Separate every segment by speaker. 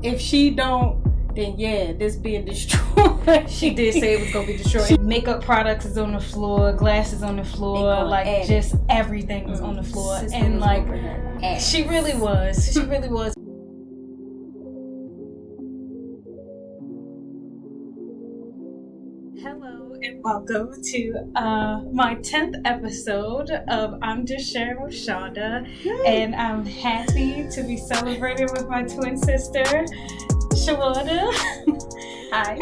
Speaker 1: if she don't, then yeah, this being destroyed.
Speaker 2: She did say it was gonna be destroyed. Makeup products is on the floor, glasses on the floor, like just everything was on the floor. And like she really was. She really was. Hello and welcome to my 10th episode of I'm Just Sharing with Shaunda. And I'm happy to be celebrating with my twin sister, Shaunda.
Speaker 1: Hi.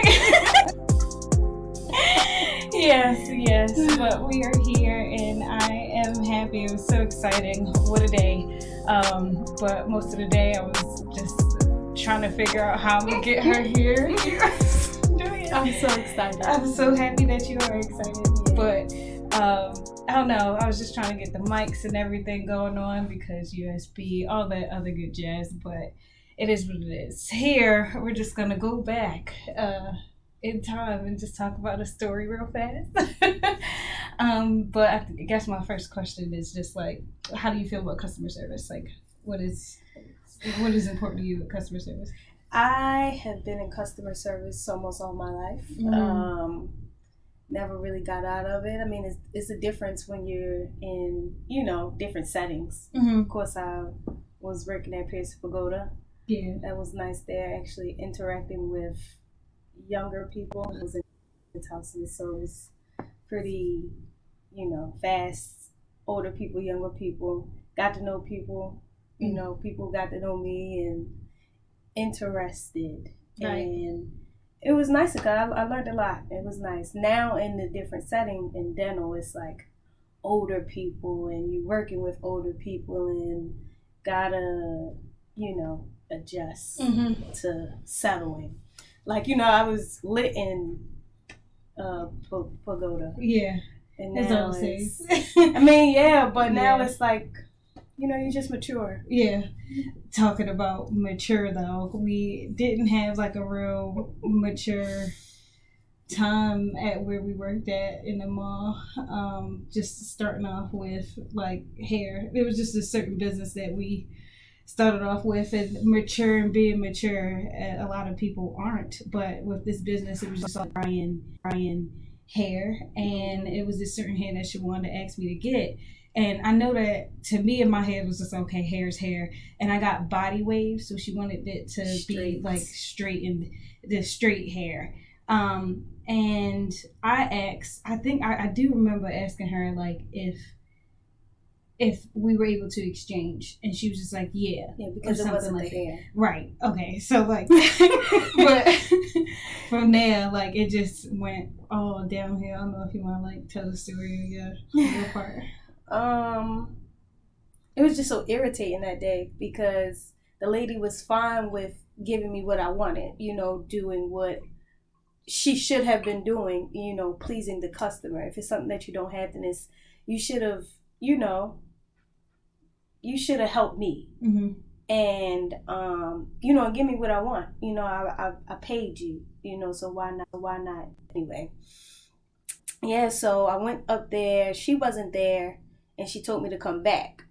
Speaker 2: Yes, but we are here and I am happy. It was so exciting. What a day. But most of the day I was just trying to figure out how I'm going to get her here.
Speaker 1: I'm so excited.
Speaker 2: I'm so happy that you are excited. Yeah. But I don't know. I was just trying to get the mics and everything going on because USB, all that other good jazz. But it is what it is. Here, we're just going to go back in time and just talk about a story real fast. But I guess my first question is just like, how do you feel about customer service? Like, what is important to you with customer service?
Speaker 1: I have been in customer service almost all my life. Never really got out of it. I mean, it's a difference when you're in, different settings.
Speaker 2: Mm-hmm.
Speaker 1: Of course, I was working at Pierce Pagoda.
Speaker 2: Yeah.
Speaker 1: That was nice there, actually interacting with younger people. It was in houses, so it was pretty, fast. Older people, younger people. Got to know people. People got to know me and interested.
Speaker 2: Right.
Speaker 1: And it was nice because I learned a lot. It was nice. Now in the different setting in dental, it's like older people and you're working with older people and gotta, adjust to settling. Like, I was lit in Pagoda.
Speaker 2: Yeah.
Speaker 1: And now it's I mean, yeah, but now it's like, you just mature.
Speaker 2: Yeah. Talking about mature though, we didn't have like a real mature time at where we worked at in the mall. Just starting off with like hair. It was just a certain business that we started off with, and mature and being mature, a lot of people aren't. But with this business, it was just like Brian hair, and it was this certain hair that she wanted to ask me to get. And I know that to me in my head was just okay, hair's hair. And I got body waves, so she wanted it to be like straightened, the straight hair. And I asked, I think I do remember asking her like if we were able to exchange, and she was just like, yeah,
Speaker 1: because it wasn't like the hair.
Speaker 2: Right. Okay. So like, but from there, like it just went all downhill. I don't know if you want to like tell the story of your part.
Speaker 1: It was just so irritating that day because the lady was fine with giving me what I wanted, doing what she should have been doing, pleasing the customer. If it's something that you don't have, then you should have, you should have helped me.
Speaker 2: Mm-hmm.
Speaker 1: And, give me what I want. I paid you, so why not? Anyway. Yeah, so I went up there. She wasn't there. And she told me to come back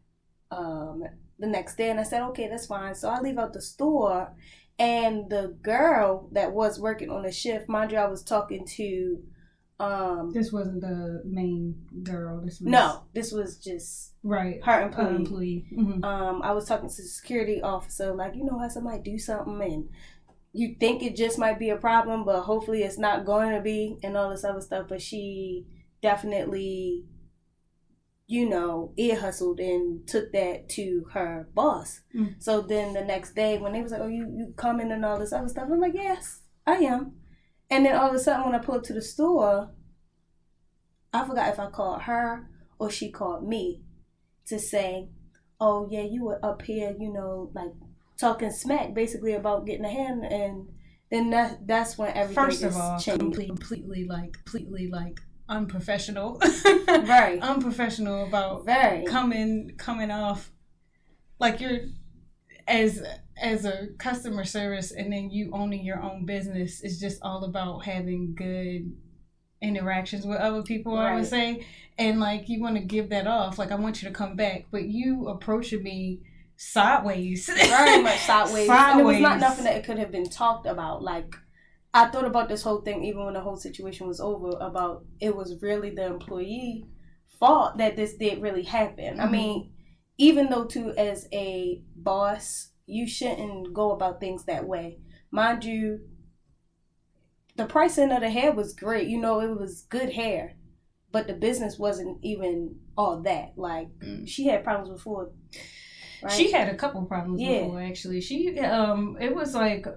Speaker 1: the next day. And I said, okay, that's fine. So I leave out the store. And the girl that was working on the shift, mind you, I was talking to...
Speaker 2: this wasn't the main girl.
Speaker 1: This was just
Speaker 2: right
Speaker 1: her employee.
Speaker 2: Mm-hmm.
Speaker 1: I was talking to the security officer, like, how somebody do something and you think it just might be a problem, but hopefully it's not going to be, and all this other stuff. But she definitely... ear hustled and took that to her boss.
Speaker 2: Mm.
Speaker 1: So then the next day when they was like, oh, you coming and all this other stuff, I'm like, yes, I am. And then all of a sudden when I pull up to the store, I forgot if I called her or she called me to say, oh yeah, you were up here, like talking smack basically about getting a hand. And then that's when everything
Speaker 2: first of all
Speaker 1: changed.
Speaker 2: completely unprofessional.
Speaker 1: Right.
Speaker 2: Unprofessional about
Speaker 1: very
Speaker 2: coming off like you're as a customer service, and then you owning your own business is just all about having good interactions with other people. Right. I would say, and like you want to give that off, like I want you to come back, but you approaching me sideways.
Speaker 1: Very much sideways. And it was not nothing that it could have been talked about. Like, I thought about this whole thing even when the whole situation was over, about it was really the employee fault that this did really happen. I mean, even though too, as a boss, you shouldn't go about things that way. Mind you, the pricing of the hair was great. You know, it was good hair. But the business wasn't even all that. Like, she had problems before. Right?
Speaker 2: She had a couple problems before, actually. She, it was like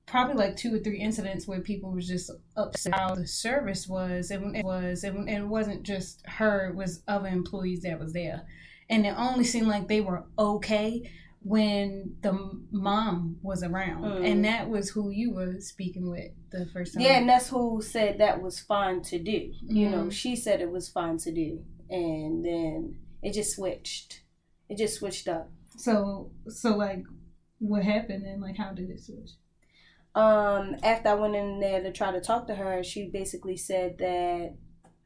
Speaker 2: probably like 2 or 3 incidents where people was just upset how the service was. And it wasn't just her, it was other employees that was there. And it only seemed like they were okay when the mom was around. And that was who you were speaking with the first time.
Speaker 1: Yeah, and that's who said that was fine to do. You know, she said it was fine to do. And then it just switched. It just switched up.
Speaker 2: So like, what happened and like, how did it switch?
Speaker 1: After I went in there to try to talk to her, she basically said that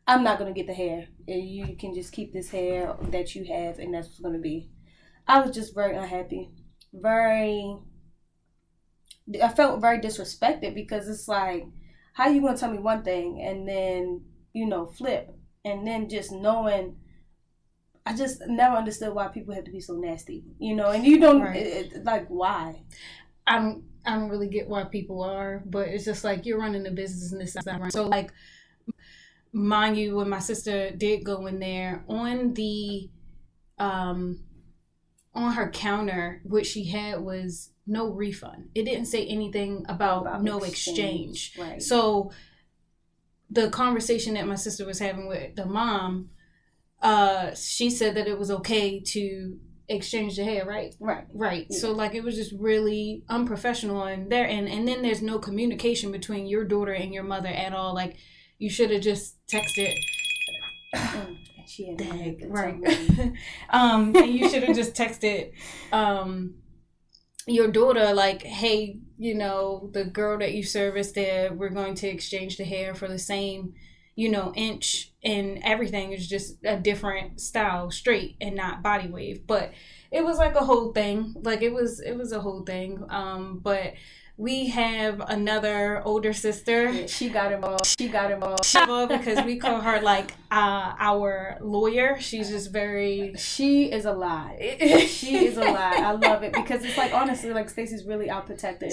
Speaker 1: I'm not going to get the hair. You can just keep this hair that you have, and that's what's going to be. I was just very unhappy. I felt very disrespected, because it's like, how you going to tell me one thing and then, you know, flip? And then just knowing, I just never understood why people have to be so nasty, you know, and you don't, like, why?
Speaker 2: I don't really get why people are, but it's just like, you're running a business and this is not right. So like, mind you, when my sister did go in there, on the on her counter, what she had was no refund. It didn't say anything about no exchange.
Speaker 1: Right.
Speaker 2: So the conversation that my sister was having with the mom, she said that it was okay to exchange the hair, right? Right. Yeah. So like, it was just really unprofessional on their end. And then there's no communication between your daughter and your mother at all. Like, you should have just texted.
Speaker 1: She had
Speaker 2: right. And you should have just texted your daughter, like, hey, you know, the girl that you serviced there, we're going to exchange the hair for the same, you know, inch, and everything is just a different style, straight and not body wave. But it was like a whole thing. Like, it was a whole thing. But we have another older sister.
Speaker 1: Yeah, she got involved
Speaker 2: because we call her like our lawyer. She's just very.
Speaker 1: She is a lie. She is a lie. I love it, because it's like, honestly, like, Stacey's really our protector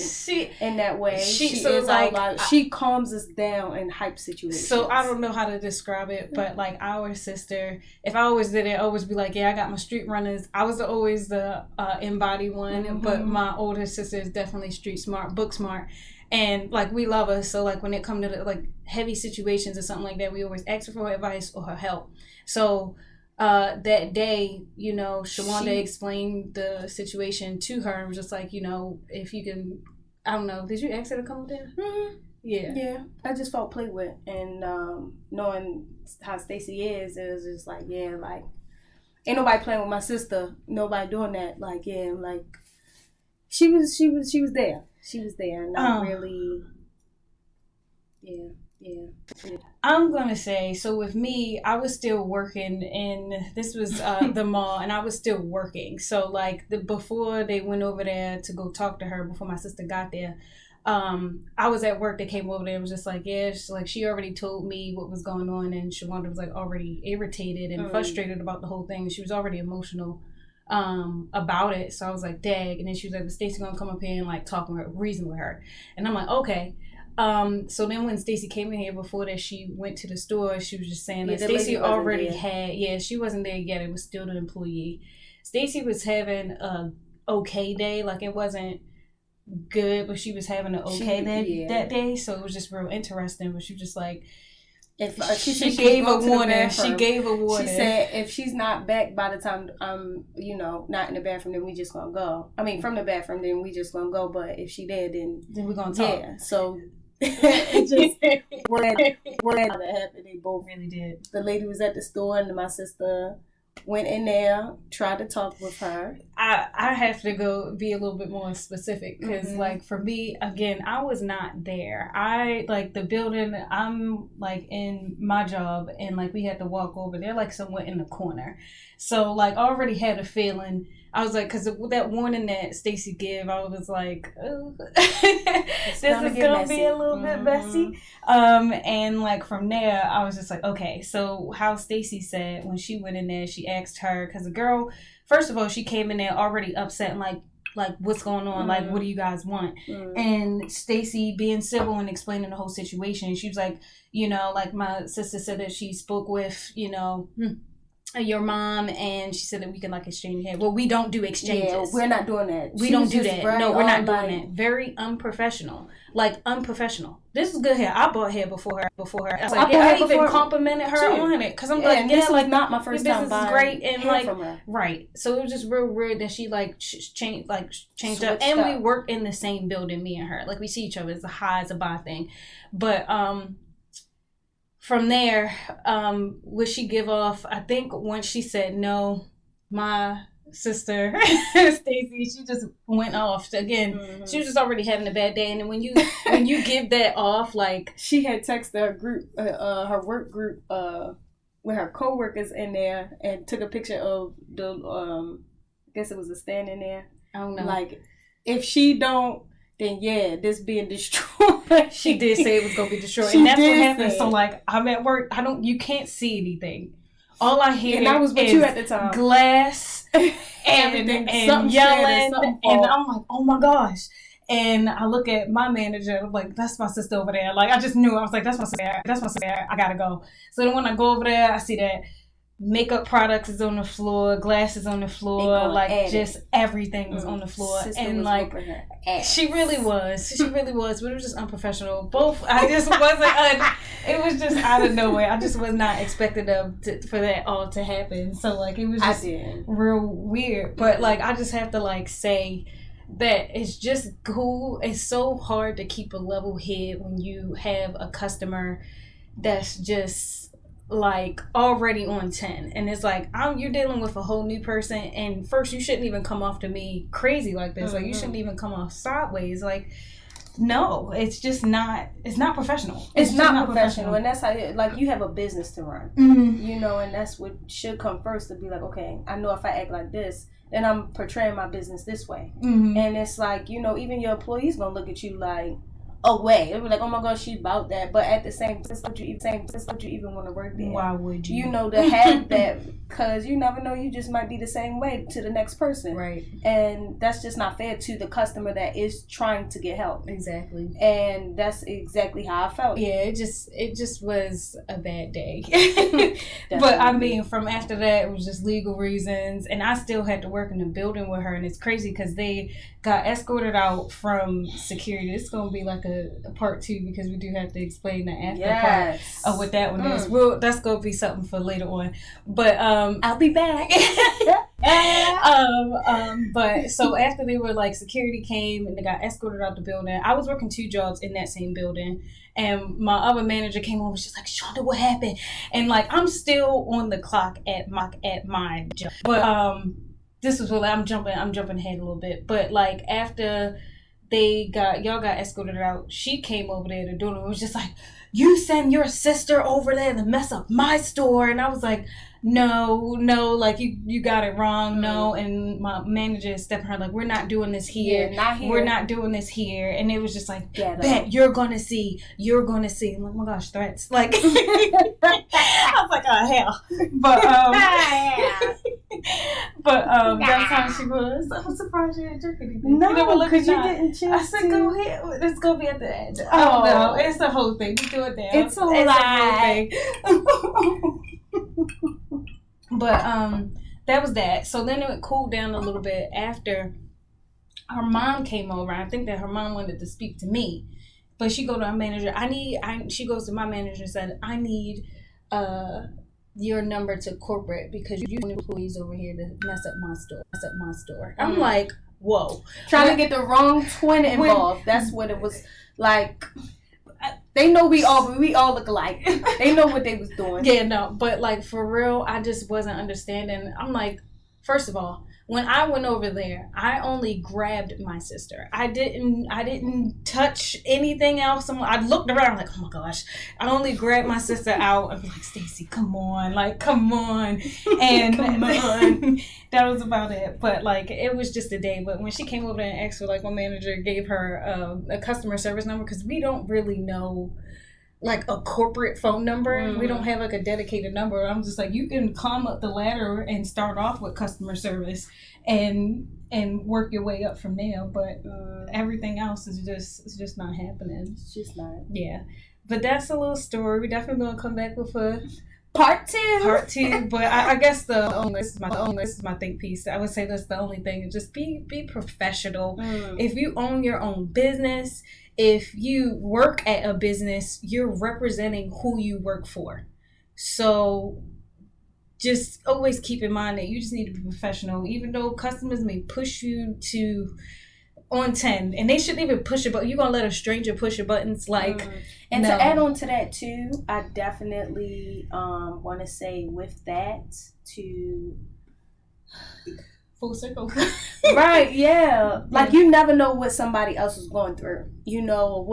Speaker 1: in that way. She so is like, our lie. She calms us down in hype situations.
Speaker 2: So I don't know how to describe it, but like, our sister, if I always did it, I always be like, yeah, I got my street runners. I was always the embodied one, but my older sister is definitely street smart, book smart, and like, we love her. So like, when it comes to the, like, heavy situations or something like that, we always ask her for her advice or her help. So that day, you know, Shaunda explained the situation to her and was just like, you know, if you can, I don't know, did you ask her to come there? Yeah,
Speaker 1: I just felt played with, and knowing how Stacey is, it was just like, yeah, like, ain't nobody playing with my sister, nobody doing that. Like, yeah, like, she was there. She was there, not really. Yeah.
Speaker 2: I'm gonna say, so with me, I was still working, and this was the mall, and I was still working. So like, before they went over there to go talk to her, before my sister got there, I was at work. They came over there and was just like, yeah, she already told me what was going on, and Shaunda was like already irritated and frustrated about the whole thing. She was already emotional about it. So I was like, dag. And then she was like, well, Stacey gonna come up here and like talk with her, reason with her. And I'm like, okay. So then when Stacey came in here before that, she went to the store, she was just saying that Stacey already had, she wasn't there yet. It was still the employee. Stacey was having a okay day. Like, it wasn't good, but she was having an okay day that day. So it was just real interesting. But she was just like, she gave a warning. She said,
Speaker 1: if she's not back by the time I'm, you know, not in the bathroom, then we just gonna go. I mean, from the bathroom, then we just gonna go. But if she did, then
Speaker 2: we're gonna talk.
Speaker 1: Yeah. So it just what happened. They both
Speaker 2: really did.
Speaker 1: The lady was at the store, and my sister went in there, tried to talk with her.
Speaker 2: I have to go be a little bit more specific, because like, for me, again, I was not there. I like the building, I'm like in my job, and like, we had to walk over there like somewhere in the corner. So like, I already had a feeling I was like, because that warning that Stacey gave, I was like, oh, this is gonna be a little bit messy. And like from there, I was just like, okay. So how Stacey said when she went in there, she asked her, because the girl, first of all, she came in there already upset and like what's going on? Like, what do you guys want? And Stacey being civil and explaining the whole situation, she was like, you know, like my sister said that she spoke with, you know, your mom, and she said that we can like exchange hair. Well, we don't do exchanges.
Speaker 1: Yeah, we're not doing that.
Speaker 2: We don't do that. No, we're not doing that. Very unprofessional. Like unprofessional. This is good hair. I bought hair before her. I was like, I even complimented her on it because I'm like,
Speaker 1: this
Speaker 2: like
Speaker 1: not my first time buying
Speaker 2: great and like
Speaker 1: from her.
Speaker 2: Right. So it was just real weird that she like changed up, and we work in the same building, me and her. Like we see each other. It's a high as a buy thing, but from there, what she give off, I think once she said no, my sister, Stacey, she just went off. Again, she was just already having a bad day. And then when you give that off, like...
Speaker 1: She had texted her group, her work group, with her co-workers in there and took a picture of the, I guess it was a stand in there.
Speaker 2: I don't know.
Speaker 1: Like, if she don't... then yeah, this being destroyed.
Speaker 2: She did say it was gonna be destroyed, and that's what happened. So like, I'm at work. You can't see anything. All I hear
Speaker 1: and I was with you at the time.
Speaker 2: Glass and yelling, and I'm like, oh my gosh. And I look at my manager. I'm like, that's my sister over there. Like I just knew. I was like, that's my sister. That's my sister. I gotta go. So then when I go over there, I see that makeup products is on the floor, glasses on the floor, like just everything was on the floor. Sister and like she really was, but it was just unprofessional. Both, I just wasn't, it was just out of nowhere. I just was not expecting for that all to happen. So like, it was just real weird. But like, I just have to like say that it's just cool. It's so hard to keep a level head when you have a customer that's just like already on 10, and it's like you're dealing with a whole new person, and first you shouldn't even come off to me crazy like this. Like you shouldn't even come off sideways. Like no, it's just not. It's not professional.
Speaker 1: It's not professional, and that's how like you have a business to run. You know, and that's what should come first, to be like, okay, I know if I act like this, then I'm portraying my business this way. And it's like, you know, even your employees gonna look at you like away. They'll be like, oh my gosh, she's about that. But at the same time, don't you even want to work there?
Speaker 2: Why would you?
Speaker 1: You know, to have that, because you never know, you just might be the same way to the next person.
Speaker 2: Right.
Speaker 1: And that's just not fair to the customer that is trying to get help.
Speaker 2: Exactly.
Speaker 1: And that's exactly how I felt.
Speaker 2: Yeah, it just was a bad day. But I mean, from after that, it was just legal reasons, and I still had to work in the building with her, and it's crazy because they got escorted out from security. It's gonna be like a part 2, because we do have to explain the after part of what that one is. Well, that's gonna be something for later on. But
Speaker 1: I'll be back.
Speaker 2: But so after they were like, security came and they got escorted out the building. I was working 2 jobs in that same building, and my other manager came over. She's like, Shaunda, what happened? And like, I'm still on the clock at my job, but this was really, I'm jumping ahead a little bit. But like, after y'all got escorted out, she came over there to do it. It was just like, you send your sister over there to mess up my store. And I was like, no, like you got it wrong. No. And my manager is stepping her like, we're not doing this here.
Speaker 1: Yeah, not here.
Speaker 2: We're not doing this here. And it was just like, bet you're gonna see. I'm like, oh my gosh, threats. Like I was like, oh hell. But that's how she was. I'm surprised you didn't drink anything.
Speaker 1: No, because you didn't choose.
Speaker 2: I said, go ahead. Let's go be at the edge. Oh no, it's the whole thing. We do it now.
Speaker 1: It's a lie.
Speaker 2: But that was that. So then it cooled down a little bit after her mom came over. I think that her mom wanted to speak to me, but she go to our manager. She goes to my manager and said, I need your number to corporate, because you employees over here to mess up my store. I'm like, whoa.
Speaker 1: Trying to get the wrong twin involved. That's what it was like. They know we all look alike. They know what they was doing.
Speaker 2: Yeah, no, but like for real, I just wasn't understanding. I'm like, first of all, when I went over there, I only grabbed my sister. I didn't touch anything else. I looked around like, oh my gosh. I only grabbed my sister out. I'm like, Stacey, come on. Like, come on. And
Speaker 1: Come on.
Speaker 2: that was about it. But like, it was just a day. But when she came over there and asked for, like, my manager gave her a customer service number, because we don't really know like a corporate phone number. Mm-hmm. We don't have like a dedicated number. I'm just like, you can climb up the ladder and start off with customer service and work your way up from there. But everything else is just not happening.
Speaker 1: It's just not.
Speaker 2: Yeah. But that's a little story. We're definitely gonna come back with a
Speaker 1: part two.
Speaker 2: But I guess this is my think piece. I would say that's the only thing. Just be professional. If you own your own business, if you work at a business, you're representing who you work for. So just always keep in mind that you just need to be professional. Even though customers may push you to on 10, and they shouldn't even push a button. You're going to let a stranger push your buttons. Like,
Speaker 1: and no. To add on to that too, I definitely want to say with that to...
Speaker 2: Full circle.
Speaker 1: Right, yeah. Like, you never know what somebody else is going through. You know,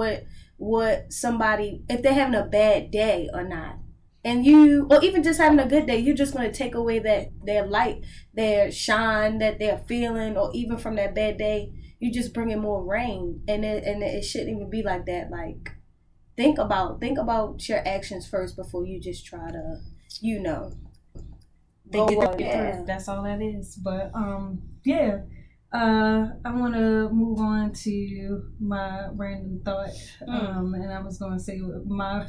Speaker 1: what somebody, if they're having a bad day or not. And or even just having a good day, you're just going to take away their light, their shine that they're feeling, or even from that bad day, you just bring in more rain. And it shouldn't even be like that. Like, think about your actions first before you just try to,
Speaker 2: That's all that is. But yeah, I want to move on to my random thought. And I was going to say my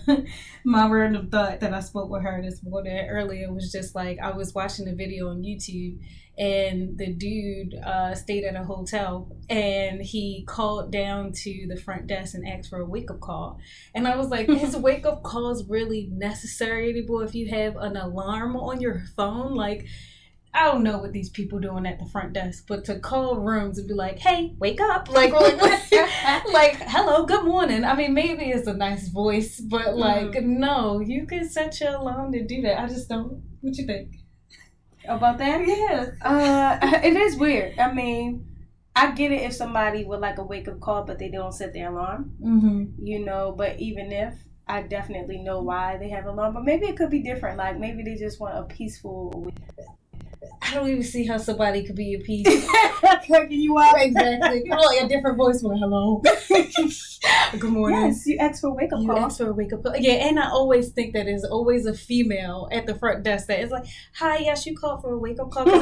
Speaker 2: random thought that I spoke with her this morning earlier was just like, I was watching a video on YouTube, and the dude stayed at a hotel, and he called down to the front desk and asked for a wake-up call. And I was like, his wake-up call is really necessary anymore if you have an alarm on your phone? Like, I don't know what these people doing at the front desk, but to call rooms and be like, hey, wake up. Like, like, hello, good morning. I mean, maybe it's a nice voice, but like, no, you can set your alarm to do that. I just don't. What you think?
Speaker 1: About that?
Speaker 2: Yeah.
Speaker 1: It is weird. I mean, I get it if somebody would like a wake-up call, but they don't set their alarm. Mm-hmm. But even if, I definitely know why they have an alarm. But maybe it could be different. Like, maybe they just want a peaceful...
Speaker 2: I don't even see how somebody could be a piece. Waking you up. Exactly. Like a different voice. Well, hello. Good morning.
Speaker 1: Yes, you asked for a wake-up call.
Speaker 2: You asked for a wake-up call. Yeah, and I always think that there's always a female at the front desk that is like, hi, yes, you called for a wake-up call. Because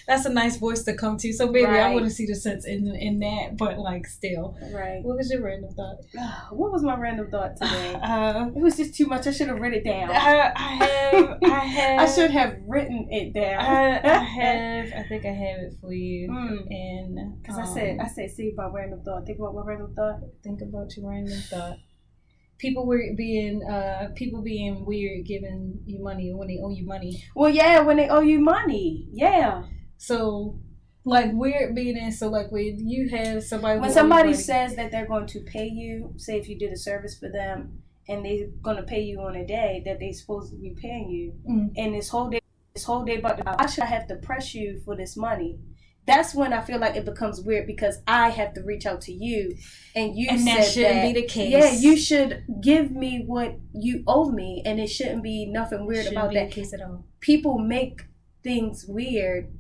Speaker 2: that's a nice voice to come to. So maybe I want to see the sense in that, but like still.
Speaker 1: Right.
Speaker 2: What was your random thought?
Speaker 1: What was my random thought today? It was just too much. I should have written it down. I should have written it down.
Speaker 2: I think I have it for you. And
Speaker 1: because I said, see about random thought. Think about my random thought.
Speaker 2: Think about your random thought. People being weird giving you money when they owe you money.
Speaker 1: Well, yeah, when they owe you money, yeah.
Speaker 2: So, like, weird being so like when you have somebody
Speaker 1: when somebody says that they're going to pay you, say if you did a service for them and they're going to pay you on a day that they're supposed to be paying you, and this whole day about why should I have to press you for this money? That's when I feel like it becomes weird because I have to reach out to you, and you said
Speaker 2: that shouldn't be the case.
Speaker 1: Yeah, you should give me what you owe me, and it shouldn't be nothing weird about that.
Speaker 2: The case at all.
Speaker 1: People make things weird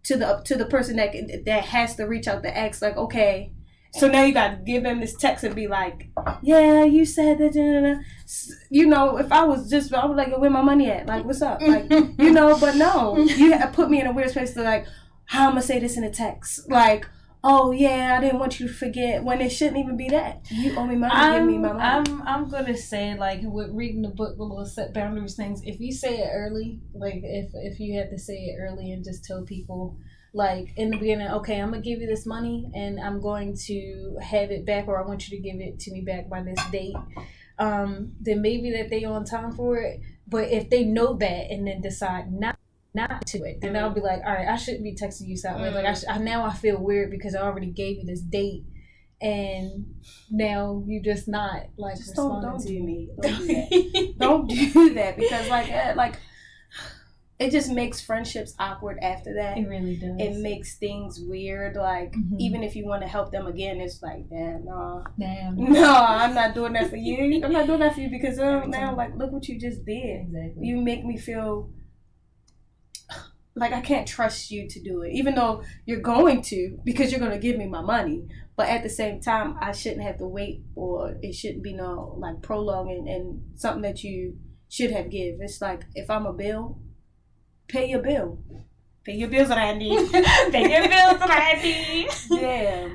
Speaker 1: to the person that has to reach out to ask, like, okay, so now you got to give them this text and be like, yeah, you said that. If I was like, where my money at? Like, what's up? Like, but no, you put me in a weird space to like, how I'm gonna say this in a text? Like, oh yeah, I didn't want you to forget, when it shouldn't even be that. You owe me money, give me my money.
Speaker 2: I'm gonna say, like, with reading the book, the little set boundaries things, if you say it early, like if you had to say it early and just tell people, like, in the beginning, okay, I'm gonna give you this money and I'm going to have it back, or I want you to give it to me back by this date, then maybe that they on time for it. But if they know that and then decide not to it, then I'll be like, all right, I shouldn't be texting you something. Like, now I feel weird because I already gave you this date, and now you just not like
Speaker 1: just
Speaker 2: responding
Speaker 1: don't
Speaker 2: to
Speaker 1: do
Speaker 2: me.
Speaker 1: Don't do that. Don't do that, because like it just makes friendships awkward after that.
Speaker 2: It really does.
Speaker 1: It makes things weird. Like, even if you want to help them again, it's like, damn, no, I'm not doing that for you. I'm not doing that for you because now, like, look what you just did.
Speaker 2: Exactly.
Speaker 1: You make me feel like I can't trust you to do it, even though you're going to, because you're going to give me my money. But at the same time, I shouldn't have to wait, or it shouldn't be no, like, prolonging and something that you should have give. It's like, if I'm a bill, pay your bill. Pay your bills that I need.
Speaker 2: Pay your bills that I need.
Speaker 1: Yeah.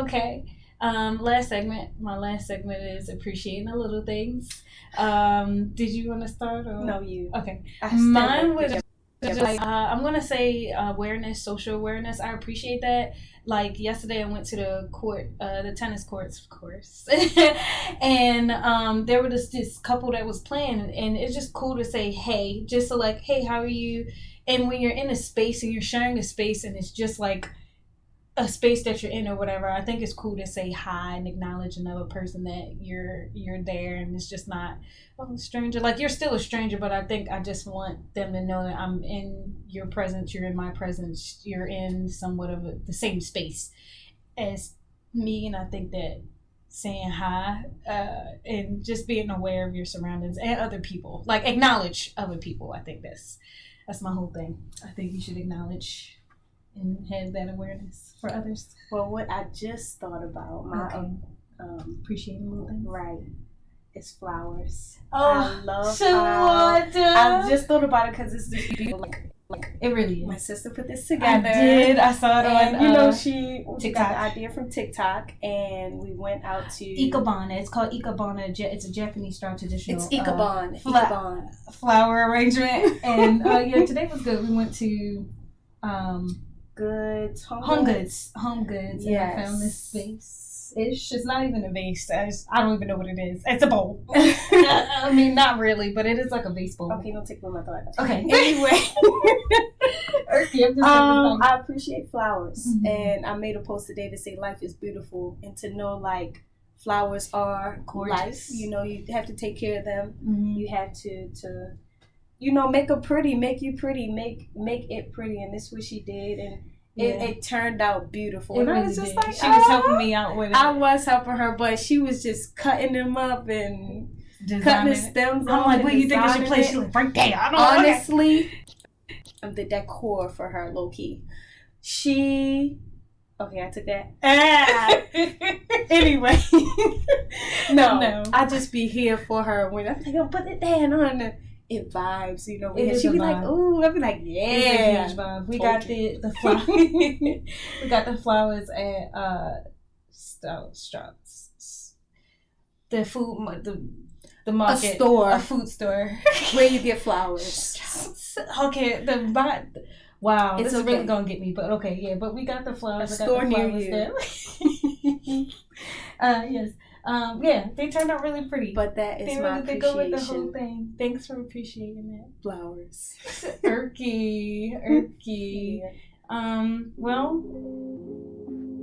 Speaker 2: Okay. Last segment. My last segment is appreciating the little things. Did you want to start? Or?
Speaker 1: No, you.
Speaker 2: Okay. Mine was like, I'm going to say awareness, social awareness. I appreciate that. Like, yesterday I went to the tennis courts, of course. And there was this couple that was playing, and it's just cool to say, hey, just so like, hey, how are you? And when you're in a space and you're sharing a space and it's just like a space that you're in or whatever, I think it's cool to say hi and acknowledge another person that you're there, and it's just not a stranger. Like, you're still a stranger, but I think I just want them to know that I'm in your presence, you're in my presence, you're in somewhat of the same space as me. And I think that saying hi and just being aware of your surroundings and other people, like, acknowledge other people. I think that's my whole thing. I think you should acknowledge and have that awareness for others.
Speaker 1: Well, what I just thought about,
Speaker 2: appreciating little things.
Speaker 1: Right. It's flowers.
Speaker 2: Oh,
Speaker 1: I love
Speaker 2: Shaunda.
Speaker 1: I just thought about it because it's just beautiful. Like
Speaker 2: it really is.
Speaker 1: My sister put this together.
Speaker 2: I did. I saw it on
Speaker 1: she
Speaker 2: TikTok.
Speaker 1: got the idea from TikTok, and we went out to
Speaker 2: Ikebana. It's called Ikebana. It's a Japanese style traditional.
Speaker 1: It's Ikebana.
Speaker 2: Flower arrangement. And today was good. We went to Home Goods.
Speaker 1: Yes.
Speaker 2: And I found this vase. It's not even a vase. I don't even know what it is. It's a bowl. I mean, not really, but it is like a vase bowl.
Speaker 1: Okay, don't take my thought.
Speaker 2: Okay.
Speaker 1: Anyway.
Speaker 2: I
Speaker 1: I appreciate flowers. And I made a post today to say life is beautiful, and to know, like, flowers are
Speaker 2: gorgeous.
Speaker 1: Life. You know, you have to take care of them. You have to make them pretty, make you pretty, make it pretty. And this is what she did, and it turned out beautiful. And I was just like,
Speaker 2: she was helping me out with it.
Speaker 1: I was helping her, but she was just cutting them up and cutting the stems off.
Speaker 2: I'm like, what do you think I should play? She's like, right there. I don't know.
Speaker 1: Honestly, the decor for her, low key. Okay, I took that. Anyway, no, I just be here for her when I'm like, oh, put it down on the. It vibes, you know. She'd be like, "Ooh," I'd be like, "Yeah."
Speaker 2: It's a huge vibe. We got the flowers. We got the flowers at Strouds. The food, the market, a food store
Speaker 1: where you get flowers.
Speaker 2: Okay, wow, this is really gonna get me, but okay, yeah. But we got the flowers.
Speaker 1: A store near you.
Speaker 2: Yes. They turned out really pretty.
Speaker 1: But that is my appreciation.
Speaker 2: They go with the whole thing. Thanks for appreciating that.
Speaker 1: Flowers.
Speaker 2: Irky.
Speaker 1: Yeah.
Speaker 2: Well,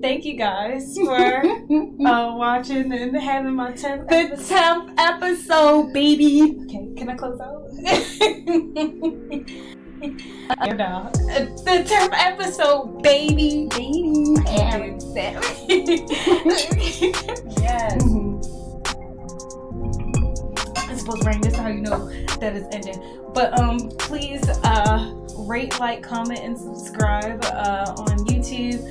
Speaker 2: thank you guys for watching and having my 10th episode.
Speaker 1: The 10th episode, baby.
Speaker 2: Okay, can I close out? The 10th episode, baby.
Speaker 1: Yes.
Speaker 2: It's supposed to rain. This is how you know that it's ending. But please rate, like, comment, and subscribe on YouTube.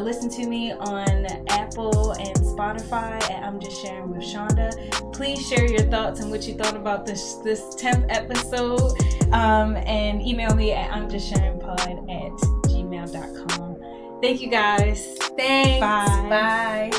Speaker 2: Listen to me on Apple and Spotify at I'm Just Sharing with Shaunda. Please share your thoughts and what you thought about this 10th episode. And email me at imjustsharingpod@gmail.com. Thank you guys.
Speaker 1: Thanks.
Speaker 2: Bye.
Speaker 1: Bye.